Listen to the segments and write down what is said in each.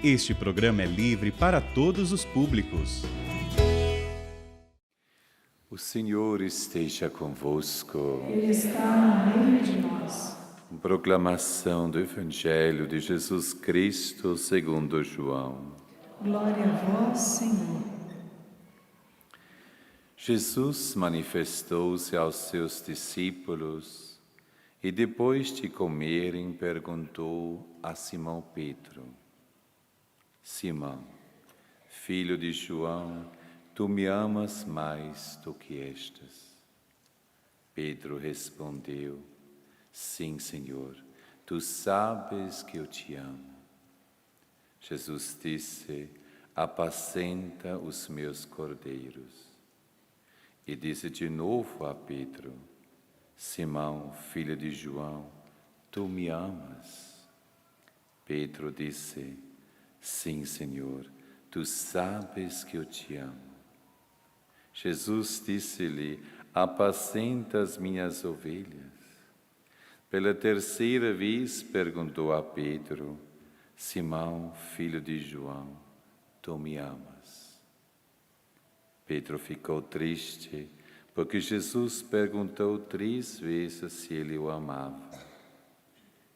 Este programa é livre para todos os públicos. O Senhor esteja convosco. Ele está no meio de nós. Proclamação do Evangelho de Jesus Cristo segundo João. Glória a vós, Senhor. Jesus manifestou-se aos seus discípulos e, depois de comerem, perguntou a Simão Pedro: Simão, filho de João, tu me amas mais do que estas? Pedro respondeu: Sim, Senhor, tu sabes que eu te amo. Jesus disse: Apacenta os meus cordeiros. E disse de novo a Pedro: Simão, filho de João, tu me amas? Pedro disse: Sim, Senhor, tu sabes que eu te amo. Jesus disse-lhe: Apacenta as minhas ovelhas. Pela terceira vez perguntou a Pedro: Simão, filho de João, tu me amas? Pedro ficou triste, porque Jesus perguntou 3 vezes se ele o amava.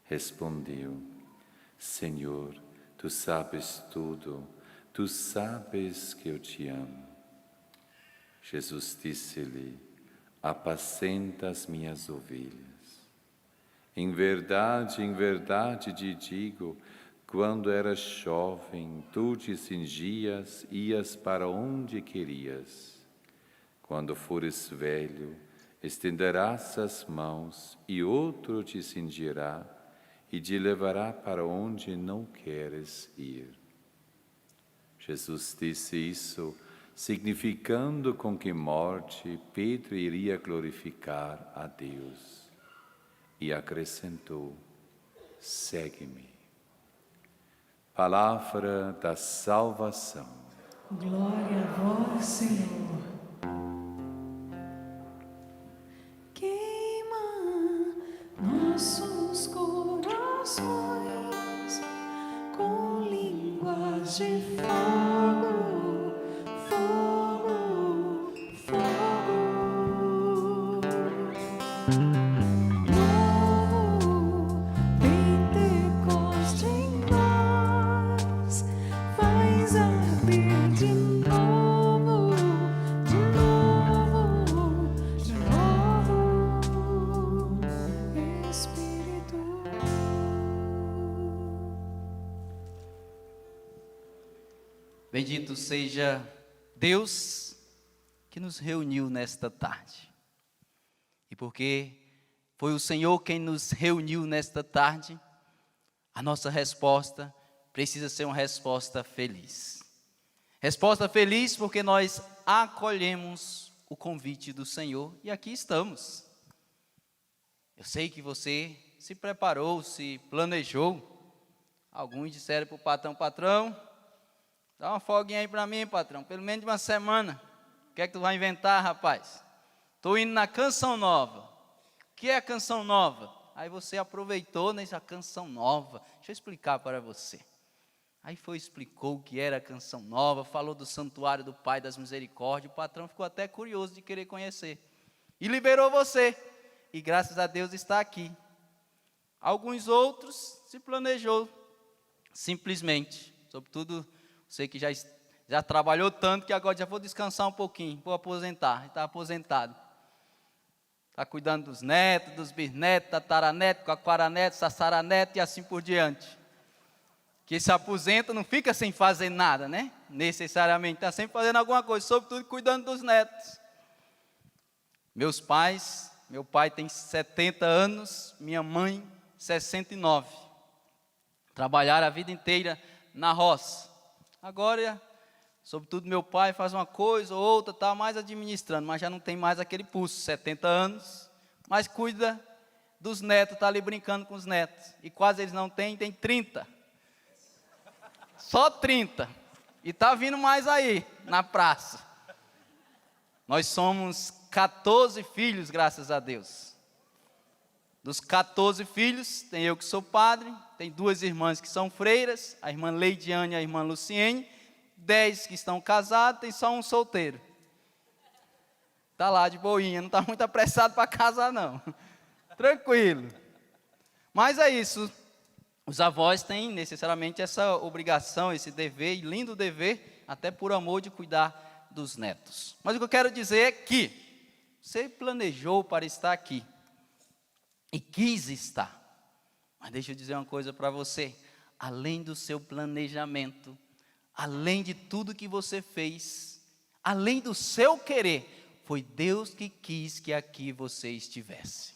Respondeu: Senhor, tu sabes tudo, tu sabes que eu te amo. Jesus disse-lhe: Apacenta as minhas ovelhas. Em verdade te digo, quando eras jovem, tu te cingias, ias para onde querias. Quando fores velho, estenderás as mãos e outro te cingirá e te levará para onde não queres ir. Jesus disse isso, significando com que morte Pedro iria glorificar a Deus. E acrescentou: segue-me. Palavra da salvação. Glória a vós, Senhor. Queima nossos corações com línguas de fogo, fogo, fogo. Novo Pentecoste em nós, faz arder de novo, de novo, de novo, Espírito. Bendito seja Deus que nos reuniu nesta tarde. E porque foi o Senhor quem nos reuniu nesta tarde, a nossa resposta precisa ser uma resposta feliz. Resposta feliz porque nós acolhemos o convite do Senhor e aqui estamos. Eu sei que você se preparou, se planejou. Alguns disseram para o patrão: patrão, dá uma folguinha aí para mim, patrão, pelo menos de uma semana. O que é que tu vai inventar, rapaz? Estou indo na Canção Nova. O que é a Canção Nova? Aí você aproveitou nessa Canção Nova. Deixa eu explicar para você. Aí explicou o que era a Canção Nova, falou do Santuário do Pai das Misericórdias. O patrão ficou até curioso de querer conhecer. E liberou você. E graças a Deus está aqui. Alguns outros se planejou simplesmente. Sobretudo você que já trabalhou tanto que agora já vou descansar um pouquinho, vou aposentar. Está aposentado. Está cuidando dos netos, dos bisnetos, tataranetos, quaquaranetos, sassaranetos e assim por diante. Que se aposenta não fica sem fazer nada, né? Necessariamente, está sempre fazendo alguma coisa, sobretudo cuidando dos netos. Meu pai tem 70 anos, minha mãe 69. Trabalharam a vida inteira na roça. Agora, sobretudo meu pai faz uma coisa ou outra, está mais administrando, mas já não tem mais aquele pulso, 70 anos, mas cuida dos netos, está ali brincando com os netos. E quase eles não têm, tem 30. Só 30. E está vindo mais aí, na praça. Nós somos 14 filhos, graças a Deus. Dos 14 filhos, tem eu que sou padre, tem 2 irmãs que são freiras, a irmã Leidiane e a irmã Luciene, 10 que estão casados, tem só um solteiro. Está lá de boinha, não está muito apressado para casar não. Tranquilo. Mas é isso, os avós têm necessariamente essa obrigação, esse dever, e lindo dever, até por amor de cuidar dos netos. Mas o que eu quero dizer é que você planejou para estar aqui e quis estar. Mas deixa eu dizer uma coisa para você, além do seu planejamento, além de tudo que você fez, além do seu querer, foi Deus que quis que aqui você estivesse.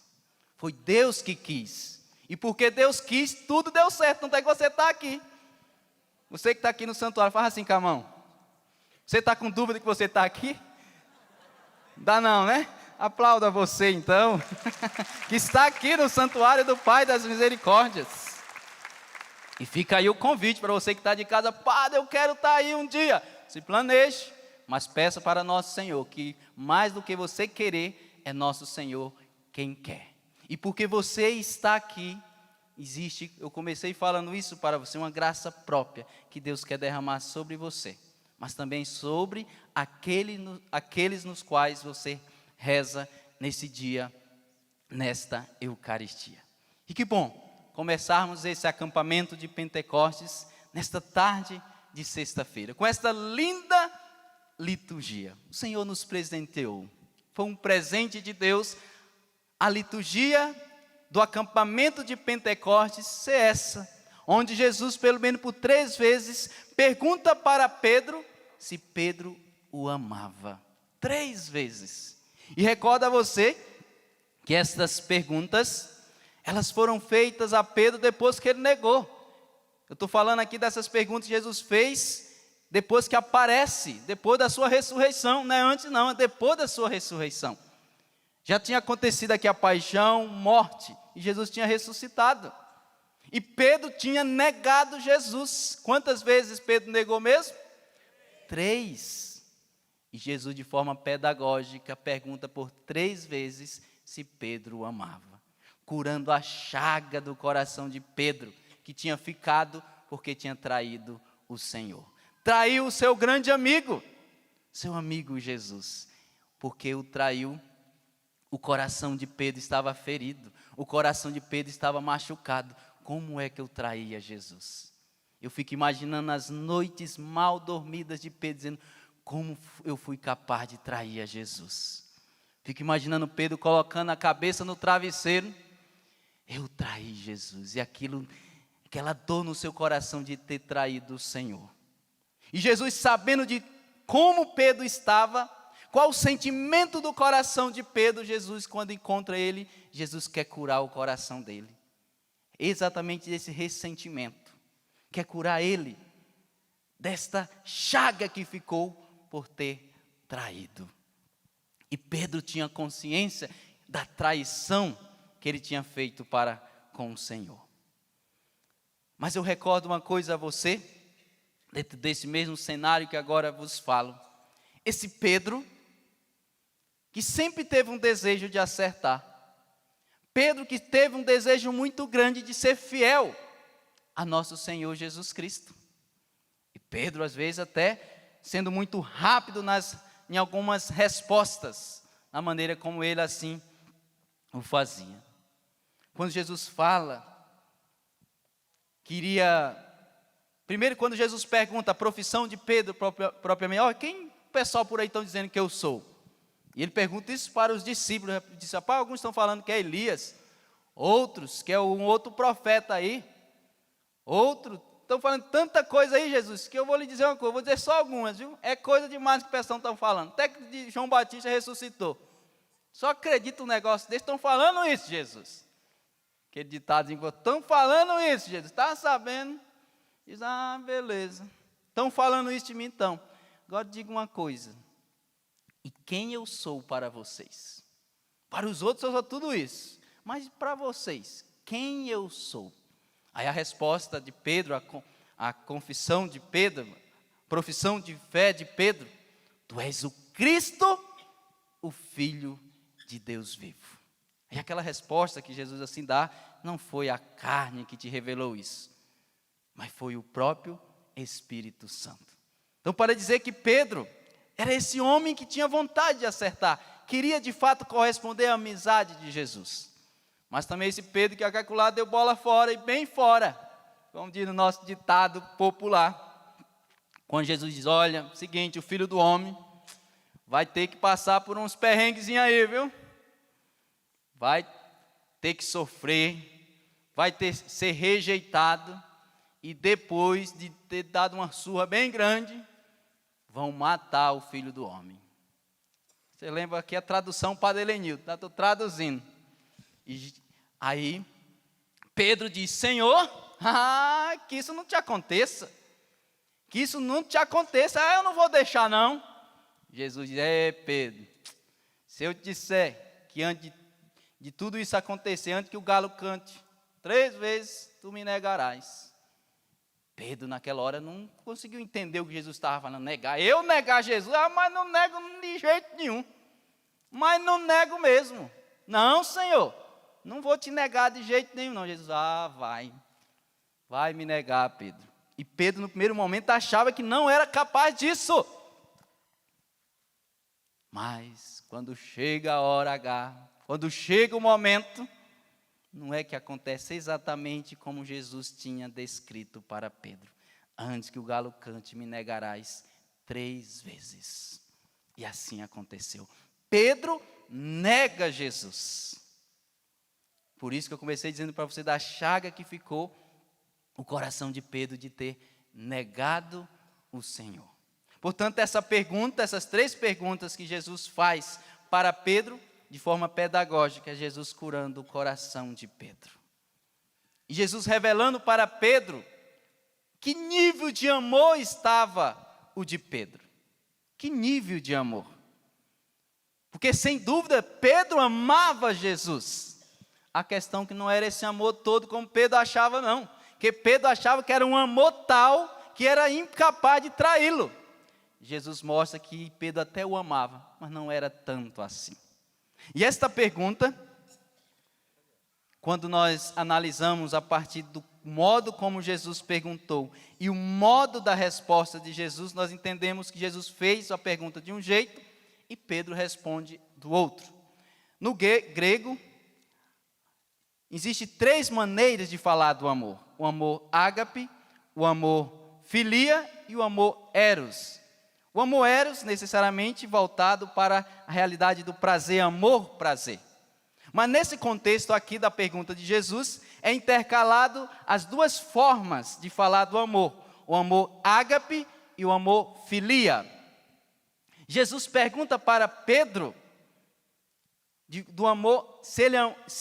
Foi Deus que quis. E porque Deus quis, tudo deu certo, não é que você está aqui. Você que está aqui no santuário, faz assim com a mão. Você está com dúvida que você está aqui? Dá não, né? Aplauda você então, que está aqui no santuário do Pai das Misericórdias. E fica aí o convite para você que está de casa, Padre, eu quero estar aí um dia. Se planeje, mas peça para nosso Senhor, que mais do que você querer, é nosso Senhor quem quer. E porque você está aqui, existe, eu comecei falando isso para você, uma graça própria, que Deus quer derramar sobre você, mas também sobre aqueles nos quais você reza nesse dia, nesta Eucaristia. E que bom começarmos esse acampamento de Pentecostes nesta tarde de sexta-feira, com esta linda liturgia. O Senhor nos presenteou, foi um presente de Deus, a liturgia do acampamento de Pentecostes ser essa, onde Jesus, pelo menos por 3 vezes, pergunta para Pedro se Pedro o amava. 3 vezes. E recorda você que estas perguntas, elas foram feitas a Pedro depois que ele negou. Eu estou falando aqui dessas perguntas que Jesus fez depois que aparece, depois da sua ressurreição. Não é antes não, é depois da sua ressurreição. Já tinha acontecido aqui a paixão, morte, e Jesus tinha ressuscitado. E Pedro tinha negado Jesus. Quantas vezes Pedro negou mesmo? 3. E Jesus, de forma pedagógica, pergunta por 3 vezes se Pedro o amava, curando a chaga do coração de Pedro, que tinha ficado porque tinha traído o Senhor. Traiu o seu grande amigo, seu amigo Jesus, porque o traiu. O coração de Pedro estava ferido, o coração de Pedro estava machucado. Como é que eu traía Jesus? Eu fico imaginando as noites mal dormidas de Pedro, dizendo, como eu fui capaz de trair a Jesus? Fico imaginando Pedro colocando a cabeça no travesseiro, eu traí Jesus, e aquela dor no seu coração de ter traído o Senhor. E Jesus, sabendo de como Pedro estava, qual o sentimento do coração de Pedro, Jesus, quando encontra ele, Jesus quer curar o coração dele. Exatamente desse ressentimento. Quer curar ele desta chaga que ficou por ter traído. E Pedro tinha consciência da traição que ele tinha feito para com o Senhor. Mas eu recordo uma coisa a você, dentro desse mesmo cenário que agora vos falo. Esse Pedro, que sempre teve um desejo de acertar. Pedro que teve um desejo muito grande de ser fiel a nosso Senhor Jesus Cristo. E Pedro, às vezes, até sendo muito rápido em algumas respostas, na maneira como ele assim o fazia. Quando Jesus fala, primeiro quando Jesus pergunta a profissão de Pedro propriamente, quem o pessoal por aí estão dizendo que eu sou? E ele pergunta isso para os discípulos, ele disse, alguns estão falando que é Elias, outros que é um outro profeta aí, outros estão falando tanta coisa aí, Jesus, que eu vou lhe dizer uma coisa, eu vou dizer só algumas, viu? É coisa demais que o pessoal está falando, até que João Batista ressuscitou. Só acredita um negócio desse, estão falando isso, Jesus. Aquele ditado, estão falando isso, Jesus, está sabendo? Diz, beleza, estão falando isso de mim então. Agora diga uma coisa, e quem eu sou para vocês? Para os outros eu sou tudo isso, mas para vocês, quem eu sou? Aí a resposta de Pedro, a confissão de Pedro, profissão de fé de Pedro, tu és o Cristo, o Filho de Deus vivo. E aquela resposta que Jesus assim dá, não foi a carne que te revelou isso, mas foi o próprio Espírito Santo. Então, para dizer que Pedro era esse homem que tinha vontade de acertar, queria de fato corresponder à amizade de Jesus. Mas também esse Pedro que a lá deu bola fora e bem fora, como diz no nosso ditado popular. Quando Jesus diz, olha, seguinte, o Filho do Homem vai ter que passar por uns perrenguezinhos aí, viu? Vai ter que sofrer, vai ser rejeitado, e depois de ter dado uma surra bem grande, vão matar o Filho do Homem. Você lembra aqui a tradução Padre Helenildo, estou traduzindo. E aí, Pedro diz, Senhor, que isso não te aconteça, eu não vou deixar não. Jesus diz, Pedro, se eu te disser que antes de tudo isso acontecer, antes que o galo cante 3 vezes, tu me negarás. Pedro naquela hora não conseguiu entender o que Jesus estava falando, eu negar Jesus, mas não nego de jeito nenhum, mas não nego mesmo, não Senhor, não vou te negar de jeito nenhum não. Jesus, vai me negar, Pedro. E Pedro no primeiro momento achava que não era capaz disso, mas quando chega a hora H, quando chega o momento, não é que acontece exatamente como Jesus tinha descrito para Pedro. Antes que o galo cante, me negarás 3 vezes. E assim aconteceu. Pedro nega Jesus. Por isso que eu comecei dizendo para você da chaga que ficou o coração de Pedro de ter negado o Senhor. Portanto, essas 3 perguntas que Jesus faz para Pedro, de forma pedagógica, é Jesus curando o coração de Pedro. E Jesus revelando para Pedro que nível de amor estava o de Pedro. Que nível de amor. Porque, sem dúvida, Pedro amava Jesus. A questão que não era esse amor todo como Pedro achava, não. Porque Pedro achava que era um amor tal que era incapaz de traí-lo. Jesus mostra que Pedro até o amava, mas não era tanto assim. E esta pergunta, quando nós analisamos a partir do modo como Jesus perguntou e o modo da resposta de Jesus, nós entendemos que Jesus fez a pergunta de um jeito e Pedro responde do outro. No grego, existem 3 maneiras de falar do amor. O amor ágape, o amor filia e o amor eros. O amor eros, necessariamente voltado para a realidade do prazer, amor-prazer. Mas nesse contexto aqui da pergunta de Jesus, é intercalado as 2 formas de falar do amor. O amor ágape e o amor filia. Jesus pergunta para Pedro do amor, se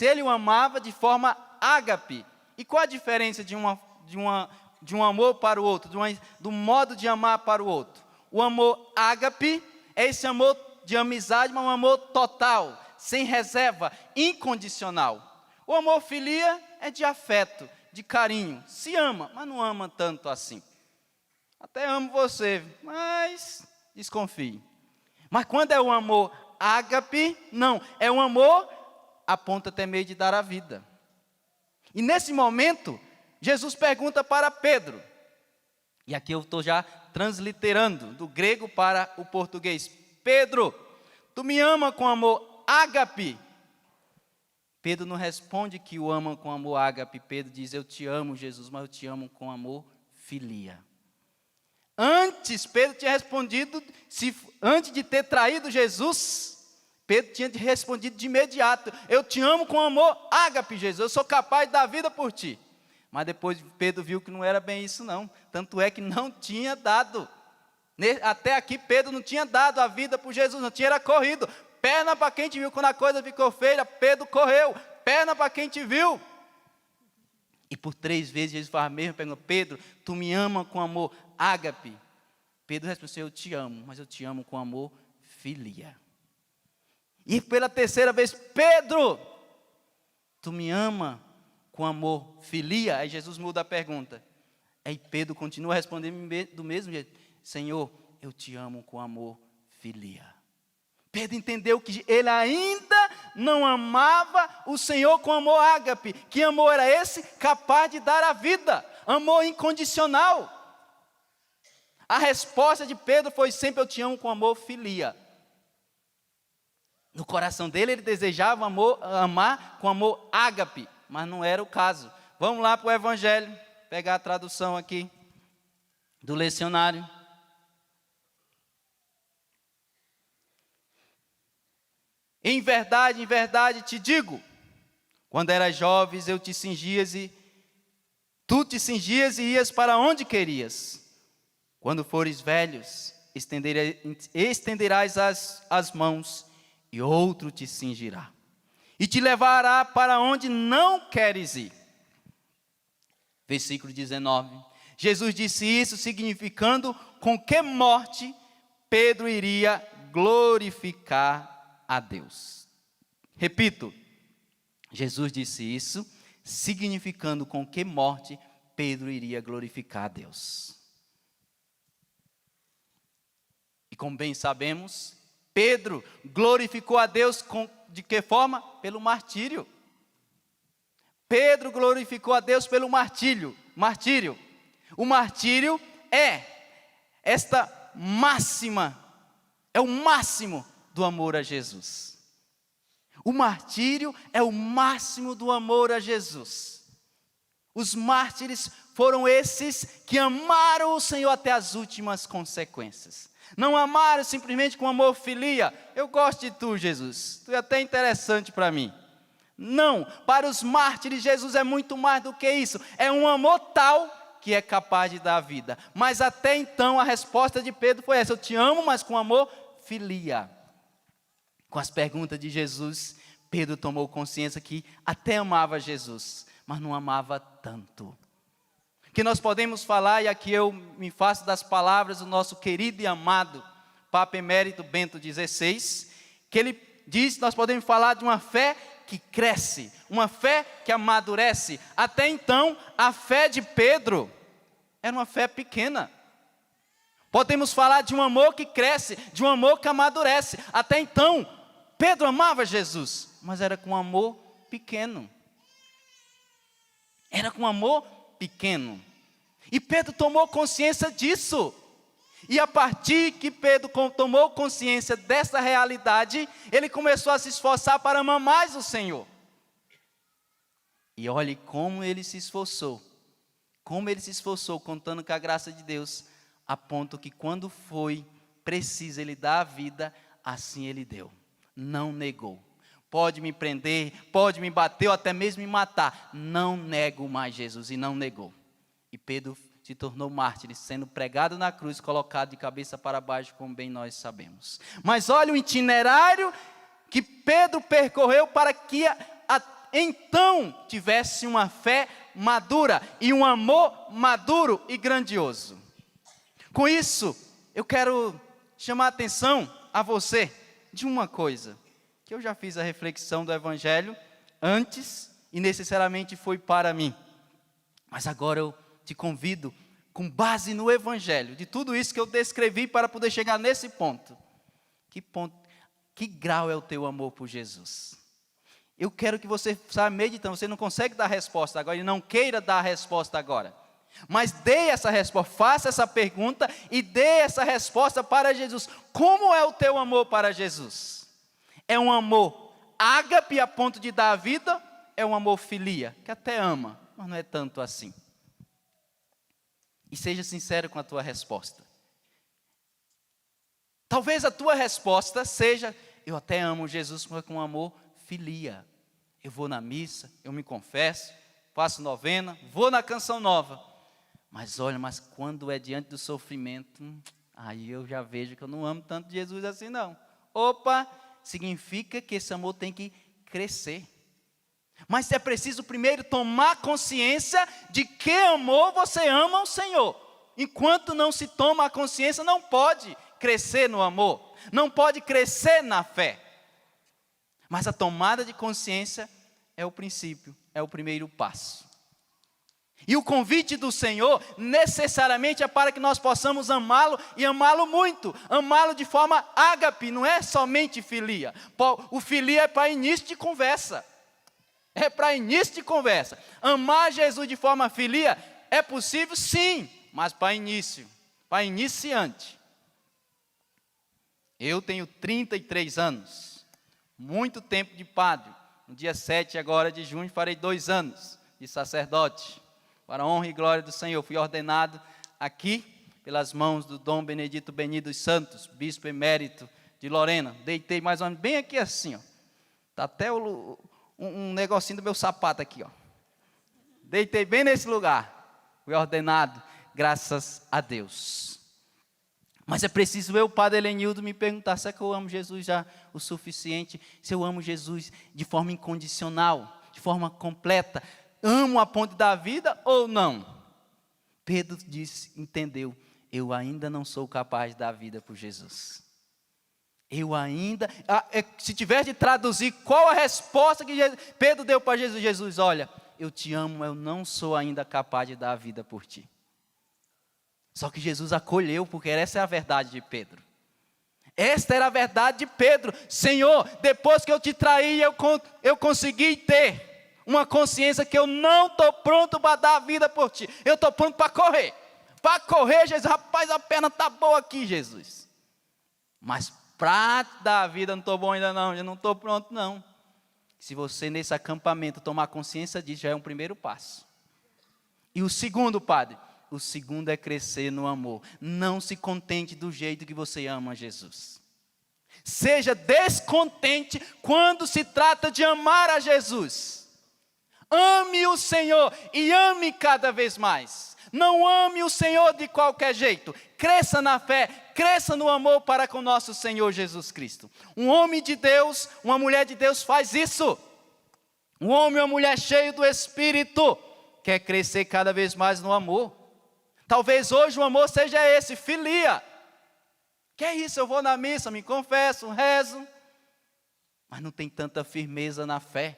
ele o amava de forma ágape. E qual a diferença de um amor para o outro, do modo de amar para o outro? O amor ágape é esse amor de amizade, mas um amor total, sem reserva, incondicional. O amor filia é de afeto, de carinho. Se ama, mas não ama tanto assim. Até amo você, mas desconfie. Mas quando é o amor ágape, não, é um amor a ponto até meio de dar a vida. E nesse momento, Jesus pergunta para Pedro, e aqui eu estou já transliterando do grego para o português. Pedro, tu me ama com amor ágape? Pedro não responde que o ama com amor ágape. Pedro diz, eu te amo, Jesus, mas eu te amo com amor filia. Antes, Pedro tinha respondido, antes de ter traído Jesus, Pedro tinha respondido de imediato, eu te amo com amor ágape, Jesus, eu sou capaz de dar vida por ti. Mas depois Pedro viu que não era bem isso não, tanto é que não tinha dado, até aqui Pedro não tinha dado a vida por Jesus, não tinha corrido, perna para quem te viu, quando a coisa ficou feia, Pedro correu, perna para quem te viu. E por 3 vezes Jesus faz a mesma pergunta, Pedro, tu me ama com amor ágape? Pedro respondeu, eu te amo, mas eu te amo com amor filia. E pela 3ª vez, Pedro, tu me ama com amor filia? Aí Jesus muda a pergunta. Aí Pedro continua respondendo do mesmo jeito. Senhor, eu te amo com amor filia. Pedro entendeu que ele ainda não amava o Senhor com amor ágape. Que amor era esse? Capaz de dar a vida, amor incondicional. A resposta de Pedro foi sempre: eu te amo com amor filia. No coração dele, ele desejava amar com amor ágape, mas não era o caso. Vamos lá para o Evangelho, pegar a tradução aqui do lecionário. Em verdade te digo, quando eras jovem, tu te cingias e ias para onde querias. Quando fores velhos, estenderás as mãos, e outro te cingirá, e te levará para onde não queres ir. Versículo 19. Jesus disse isso significando com que morte Pedro iria glorificar a Deus. Repito, Jesus disse isso significando com que morte Pedro iria glorificar a Deus. E como bem sabemos, Pedro glorificou a Deus de que forma? Pelo martírio. Pedro glorificou a Deus pelo martírio. O martírio é esta máxima, é o máximo do amor a Jesus. O martírio é o máximo do amor a Jesus. Os mártires foram esses que amaram o Senhor até as últimas consequências. Não amaram simplesmente com amor filia. Eu gosto de tu, Jesus. Tu é até interessante para mim. Não, para os mártires Jesus é muito mais do que isso. É um amor tal que é capaz de dar a vida. Mas até então a resposta de Pedro foi essa: eu te amo, mas com amor filia. Com as perguntas de Jesus, Pedro tomou consciência que até amava Jesus, mas não amava tanto. Que nós podemos falar, e aqui eu me faço das palavras do nosso querido e amado Papa Emérito Bento XVI, que ele diz que nós podemos falar de uma fé que cresce, uma fé que amadurece. Até então, a fé de Pedro era uma fé pequena. Podemos falar de um amor que cresce, de um amor que amadurece. Até então, Pedro amava Jesus, mas era com amor pequeno. Era com amor pequeno. E Pedro tomou consciência disso. E a partir que Pedro tomou consciência dessa realidade, ele começou a se esforçar para amar mais o Senhor. E olhe como ele se esforçou. Como ele se esforçou, contando com a graça de Deus, a ponto que quando foi preciso ele dar a vida, assim ele deu. Não negou. Pode me prender, pode me bater ou até mesmo me matar. Não nego mais Jesus, e não negou. E Pedro se tornou mártir, sendo pregado na cruz, colocado de cabeça para baixo, como bem nós sabemos. Mas olha o itinerário que Pedro percorreu para que então tivesse uma fé madura e um amor maduro e grandioso. Com isso, eu quero chamar a atenção a você de uma coisa, que eu já fiz a reflexão do Evangelho antes e necessariamente foi para mim. Mas agora eu te convido, com base no Evangelho, de tudo isso que eu descrevi para poder chegar nesse ponto. Que grau é o teu amor por Jesus? Eu quero que você saiba meditando. Você não consegue dar a resposta agora e não queira dar a resposta agora. Mas dê essa resposta, faça essa pergunta e dê essa resposta para Jesus. Como é o teu amor para Jesus? É um amor ágape a ponto de dar a vida? É um amor filia, que até ama, mas não é tanto assim. E seja sincero com a tua resposta. Talvez a tua resposta seja: eu até amo Jesus, mas com amor filia. Eu vou na missa, eu me confesso, faço novena, vou na canção nova. Mas olha, mas quando é diante do sofrimento, aí eu já vejo que eu não amo tanto Jesus assim não. Opa, significa que esse amor tem que crescer. Mas é preciso primeiro tomar consciência de que amor você ama o Senhor. Enquanto não se toma a consciência, não pode crescer no amor, não pode crescer na fé. Mas a tomada de consciência é o princípio, é o primeiro passo. E o convite do Senhor necessariamente é para que nós possamos amá-lo e amá-lo muito. Amá-lo de forma ágape, não é somente filia. O filia é para início de conversa. É para início de conversa. Amar Jesus de forma filia é possível? Sim, mas para início, para iniciante. Eu tenho 33 anos, muito tempo de padre. No dia 7 agora de junho farei 2 anos de sacerdote. Para a honra e glória do Senhor, fui ordenado aqui pelas mãos do Dom Benedito Beni dos Santos, bispo emérito de Lorena. Deitei mais ou menos bem aqui assim, ó. Está até um negocinho do meu sapato aqui, ó. Deitei bem nesse lugar. Fui ordenado, graças a Deus. Mas é preciso eu, Padre Helenildo, me perguntar, será que eu amo Jesus já o suficiente? Se eu amo Jesus de forma incondicional, de forma completa, amo a ponte da vida ou não? Pedro disse, entendeu, eu ainda não sou capaz de dar a vida por Jesus. Eu ainda, se tiver de traduzir qual a resposta que Pedro deu para Jesus, Jesus, olha, eu te amo, eu não sou ainda capaz de dar a vida por ti. Só que Jesus acolheu, porque essa é a verdade de Pedro. Esta era a verdade de Pedro. Senhor, depois que eu te traí, eu consegui ter uma consciência que eu não estou pronto para dar a vida por ti. Eu estou pronto para correr. Para correr, Jesus, rapaz, a perna está boa aqui, Jesus. Mas para dar a vida, não estou bom ainda não, eu não estou pronto não. Se você nesse acampamento tomar consciência disso, já é um primeiro passo. E o segundo, Padre, o segundo é crescer no amor. Não se contente do jeito que você ama Jesus. Seja descontente quando se trata de amar a Jesus. Ame o Senhor e ame cada vez mais. Não ame o Senhor de qualquer jeito. Cresça na fé, cresça no amor para com nosso Senhor Jesus Cristo. Um homem de Deus, uma mulher de Deus faz isso. Um homem ou uma mulher cheio do Espírito quer crescer cada vez mais no amor. Talvez hoje o amor seja esse, filia. Que é isso, eu vou na missa, me confesso, rezo, mas não tem tanta firmeza na fé.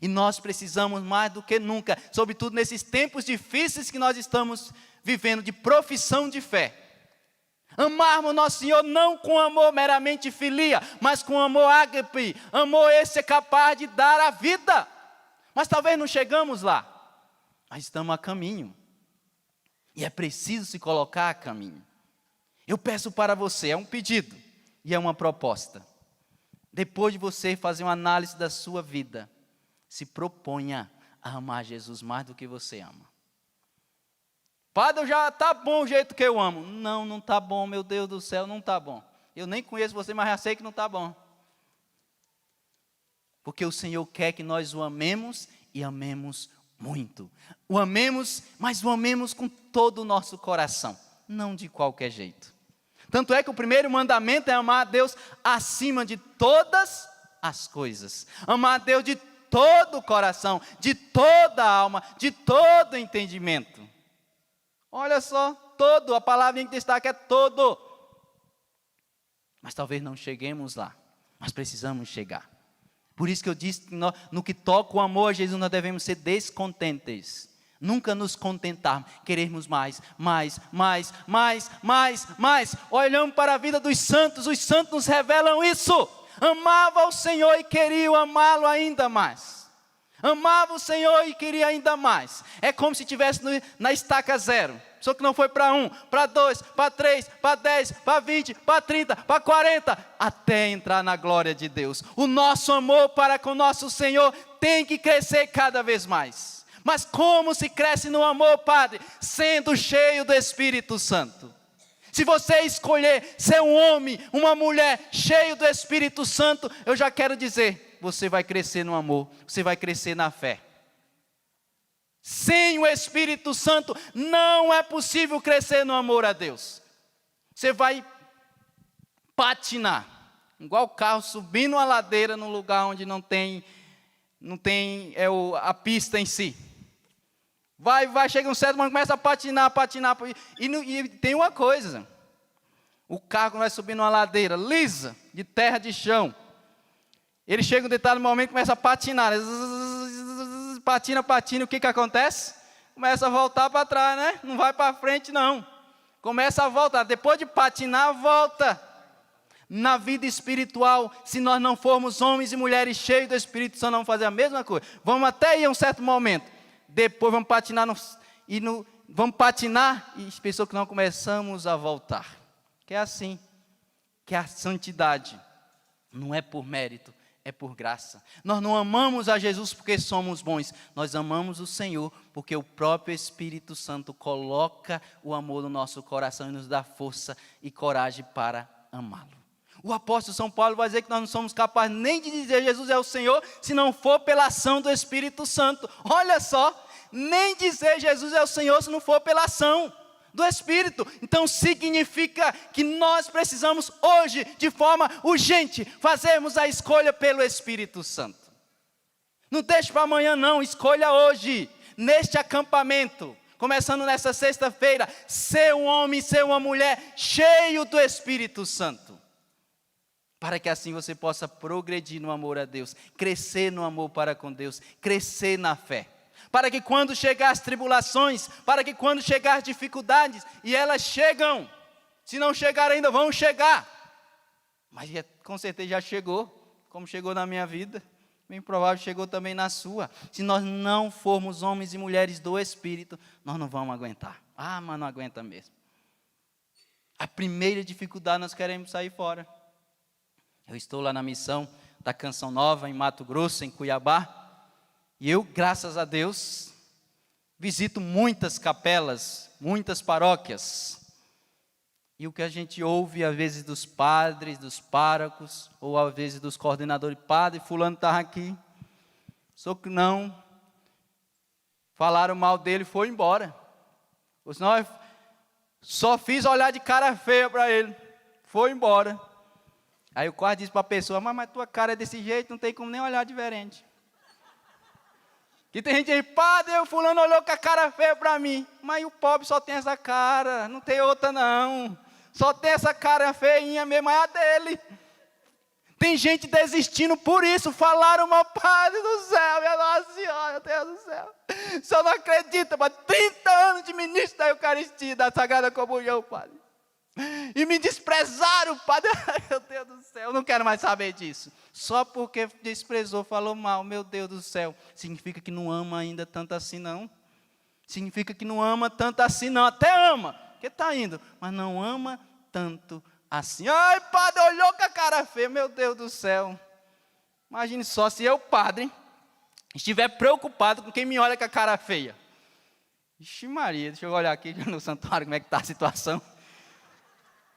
E nós precisamos mais do que nunca, sobretudo nesses tempos difíceis que nós estamos vivendo, de profissão de fé. Amarmos nosso Senhor não com amor meramente filia, mas com amor ágape. Amor esse é capaz de dar a vida. Mas talvez não chegamos lá, mas estamos a caminho. E é preciso se colocar a caminho. Eu peço para você, é um pedido e é uma proposta. Depois de você fazer uma análise da sua vida, se proponha a amar Jesus mais do que você ama. Padre, já está bom o jeito que eu amo. Não, não está bom, meu Deus do céu, não está bom. Eu nem conheço você, mas já sei que não está bom. Porque o Senhor quer que nós o amemos e amemos muito. O amemos, mas o amemos com todo o nosso coração, não de qualquer jeito. Tanto é que o primeiro mandamento é amar a Deus acima de todas as coisas. Amar a Deus de todo o coração, de toda a alma, de todo o entendimento. Olha só, todo, a palavra em destaque é todo. Mas talvez não cheguemos lá, mas precisamos chegar. Por isso que eu disse, no que toca o amor a Jesus, nós devemos ser descontentes. Nunca nos contentarmos, querermos mais. Olhamos para a vida dos santos, os santos nos revelam isso. Amava o Senhor e queriam amá-lo ainda mais. Amava o Senhor e queria ainda mais. É como se estivesse na estaca zero. Só que não foi para 1, para 2, para 3, para 10, para 20, para 30, para 40, até entrar na glória de Deus. O nosso amor para com o nosso Senhor tem que crescer cada vez mais. Mas como se cresce no amor, Padre? Sendo cheio do Espírito Santo. Se você escolher ser um homem, uma mulher cheio do Espírito Santo, eu já quero dizer, você vai crescer no amor, você vai crescer na fé. Sem o Espírito Santo, não é possível crescer no amor a Deus. Você vai patinar, igual o carro subindo uma ladeira num lugar onde não tem a pista em si. Vai, chega um certo momento, começa a patinar. E tem uma coisa, o carro vai subir numa ladeira lisa, de terra de chão. Ele chega um determinado momento e começa a patinar. Patina, o que acontece? começa a voltar para trás, né? Não vai para frente, não. Começa a voltar. Depois de patinar, volta. Na vida espiritual, se nós não formos homens e mulheres cheios do Espírito Santo, vamos fazer a mesma coisa. Vamos até ir a um certo momento. Depois vamos patinar vamos patinar e pensou que não começamos a voltar. Que é assim. Que a santidade não é por mérito, é por graça. Nós não amamos a Jesus porque somos bons. Nós amamos o Senhor porque o próprio Espírito Santo coloca o amor no nosso coração e nos dá força e coragem para amá-lo. O apóstolo São Paulo vai dizer que nós não somos capazes nem de dizer Jesus é o Senhor, se não for pela ação do Espírito Santo. Olha só, nem dizer Jesus é o Senhor se não for pela ação do Espírito. Então significa que nós precisamos hoje, de forma urgente, fazermos a escolha pelo Espírito Santo. Não deixe para amanhã não, escolha hoje, neste acampamento. Começando nessa sexta-feira, ser um homem, ser uma mulher cheio do Espírito Santo. Para que assim você possa progredir no amor a Deus, crescer no amor para com Deus, crescer na fé. Para que quando chegar as tribulações, para que quando chegar as dificuldades, e elas chegam, se não chegar ainda, vão chegar. Mas com certeza já chegou, como chegou na minha vida, bem provável chegou também na sua. Se nós não formos homens e mulheres do Espírito, nós não vamos aguentar. Ah, mas não aguenta mesmo. A primeira dificuldade nós queremos sair fora. Eu estou lá na missão da Canção Nova, em Mato Grosso, em Cuiabá. E eu, graças a Deus, visito muitas capelas, muitas paróquias. E o que a gente ouve, às vezes, dos padres, dos párocos, ou às vezes dos coordenadores, padre, fulano estava aqui, só que não, falaram mal dele e foi embora. Ou senão, eu só fiz olhar de cara feia para ele, foi embora. Aí eu quase disse para a pessoa, mas tua cara é desse jeito, não tem como nem olhar diferente. Que tem gente aí, padre, o fulano olhou com a cara feia para mim. Mas o pobre só tem essa cara, não tem outra não. Só tem essa cara feinha mesmo, é a dele. Tem gente desistindo por isso, falaram mal, padre do céu, minha Nossa Senhora, meu Deus do céu. O senhor não acredita, mas 30 anos de ministro da Eucaristia, da Sagrada Comunhão, padre. E me desprezaram, padre, meu Deus do céu, eu não quero mais saber disso. Só porque desprezou, falou mal, meu Deus do céu. Significa que não ama ainda tanto assim não. Significa que não ama tanto assim não, até ama, porque está indo, mas não ama tanto assim. Ai, padre, olhou com a cara feia, meu Deus do céu. Imagine só se eu, padre, estiver preocupado com quem me olha com a cara feia. Ixi Maria, deixa eu olhar aqui no santuário como é que está a situação.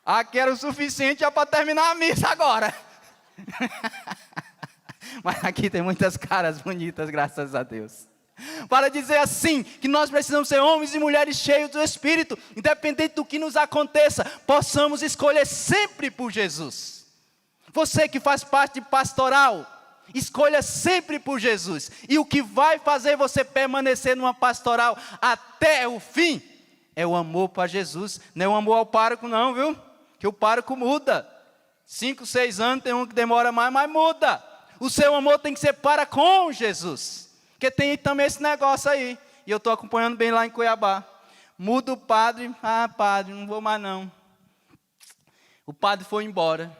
Aqui era o suficiente já para terminar a missa agora. Mas aqui tem muitas caras bonitas, graças a Deus. Para dizer assim, que nós precisamos ser homens e mulheres cheios do Espírito, independente do que nos aconteça, possamos escolher sempre por Jesus. Você que faz parte de pastoral, escolha sempre por Jesus. E o que vai fazer você permanecer numa pastoral até o fim, é o amor para Jesus. Não é o amor ao pároco não, viu? Que o pároco muda. 5, 6 anos, tem um que demora mais, mas muda. O seu amor tem que ser para com Jesus. Porque tem também esse negócio aí. E eu estou acompanhando bem lá em Cuiabá. Muda o padre. Ah, padre, não vou mais não. O padre foi embora.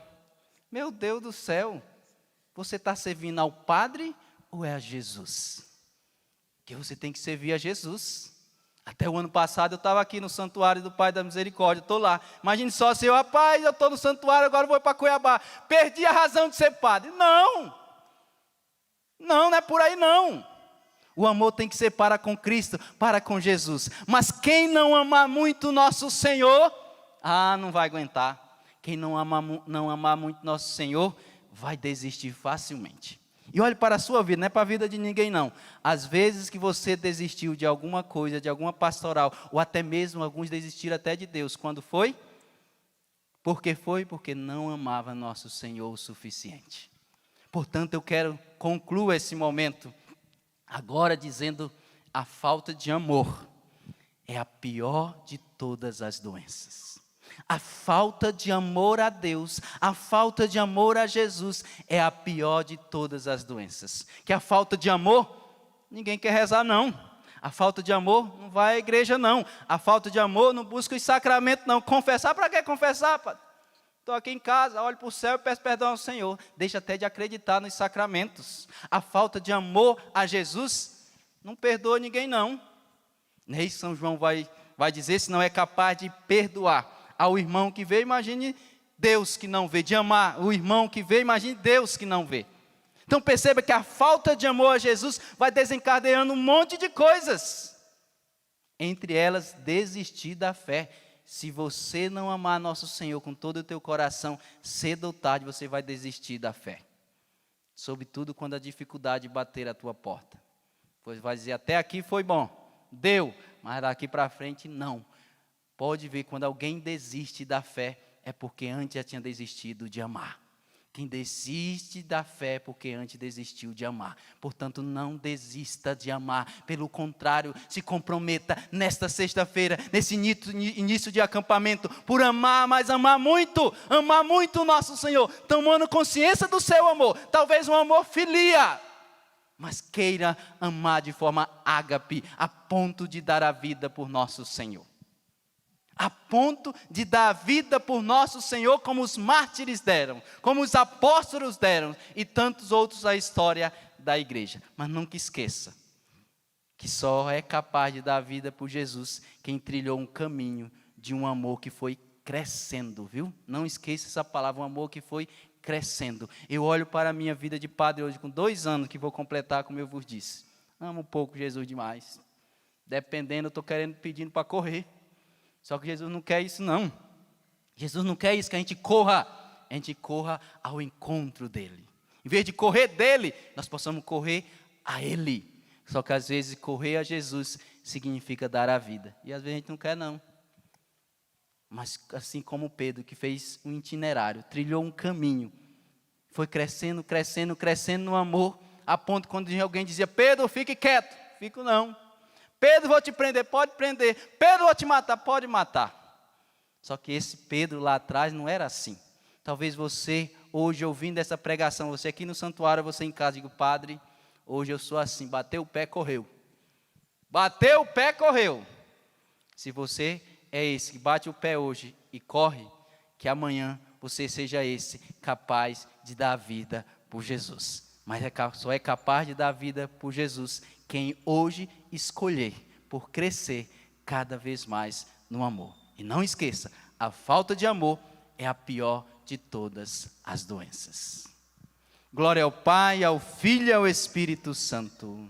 Meu Deus do céu. Você está servindo ao padre ou é a Jesus? Porque você tem que servir a Jesus. Até o ano passado eu estava aqui no santuário do Pai da Misericórdia, estou lá. Imagine só se eu, rapaz, eu estou no santuário, agora vou para Cuiabá. Perdi a razão de ser padre. Não, não é por aí não. O amor tem que ser para com Cristo, para com Jesus. Mas quem não amar muito nosso Senhor, não vai aguentar. Quem não amar muito nosso Senhor, vai desistir facilmente. E olhe para a sua vida, não é para a vida de ninguém não. Às vezes que você desistiu de alguma coisa, de alguma pastoral, ou até mesmo alguns desistiram até de Deus. Quando foi? Por que foi? Porque não amava nosso Senhor o suficiente. Portanto, eu quero concluir esse momento agora dizendo: a falta de amor é a pior de todas as doenças. A falta de amor a Deus, a falta de amor a Jesus é a pior de todas as doenças. Que a falta de amor, ninguém quer rezar não. A falta de amor não vai à igreja, não. A falta de amor não busca os sacramentos, não. Confessar, para que confessar, Padre? Estou aqui em casa, olho para o céu e peço perdão ao Senhor. Deixa até de acreditar nos sacramentos. A falta de amor a Jesus não perdoa ninguém, não. Nem São João vai dizer, se não é capaz de perdoar ao irmão que vê, imagine Deus que não vê. De amar o irmão que vê, imagine Deus que não vê. Então perceba que a falta de amor a Jesus vai desencadeando um monte de coisas. Entre elas, desistir da fé. Se você não amar nosso Senhor com todo o teu coração, cedo ou tarde você vai desistir da fé. Sobretudo quando a dificuldade bater a tua porta. Pois vai dizer, até aqui foi bom, deu, mas daqui para frente não. Pode ver, quando alguém desiste da fé, é porque antes já tinha desistido de amar. Quem desiste da fé é porque antes desistiu de amar. Portanto, não desista de amar. Pelo contrário, se comprometa nesta sexta-feira, nesse início de acampamento, por amar, mas amar muito o nosso Senhor, tomando consciência do seu amor, talvez um amor filia, mas queira amar de forma ágape, a ponto de dar a vida por nosso Senhor. A ponto de dar a vida por nosso Senhor, como os mártires deram, como os apóstolos deram, e tantos outros da história da igreja. Mas nunca esqueça, que só é capaz de dar a vida por Jesus, quem trilhou um caminho de um amor que foi crescendo, viu? Não esqueça essa palavra, um amor que foi crescendo. Eu olho para a minha vida de padre hoje, com 2 anos, que vou completar, como eu vos disse. Amo um pouco Jesus demais. Dependendo, eu estou pedindo para correr. Só que Jesus não quer isso, não. Jesus não quer isso, que a gente corra ao encontro dEle. Em vez de correr dEle, nós possamos correr a Ele. Só que às vezes correr a Jesus significa dar a vida. E às vezes a gente não quer, não. Mas assim como Pedro, que fez um itinerário, trilhou um caminho, foi crescendo no amor, a ponto quando alguém dizia, Pedro, fique quieto. Fico não. Pedro, vou te prender, pode prender. Pedro, vou te matar, pode matar. Só que esse Pedro lá atrás não era assim. Talvez você, hoje, ouvindo essa pregação, você aqui no santuário, você em casa, diga, Padre, hoje eu sou assim, bateu o pé, correu. Bateu o pé, correu. Se você é esse que bate o pé hoje e corre, que amanhã você seja esse capaz de dar a vida por Jesus. Mas só é capaz de dar a vida por Jesus quem hoje escolher por crescer cada vez mais no amor. E não esqueça, a falta de amor é a pior de todas as doenças. Glória ao Pai, ao Filho e ao Espírito Santo.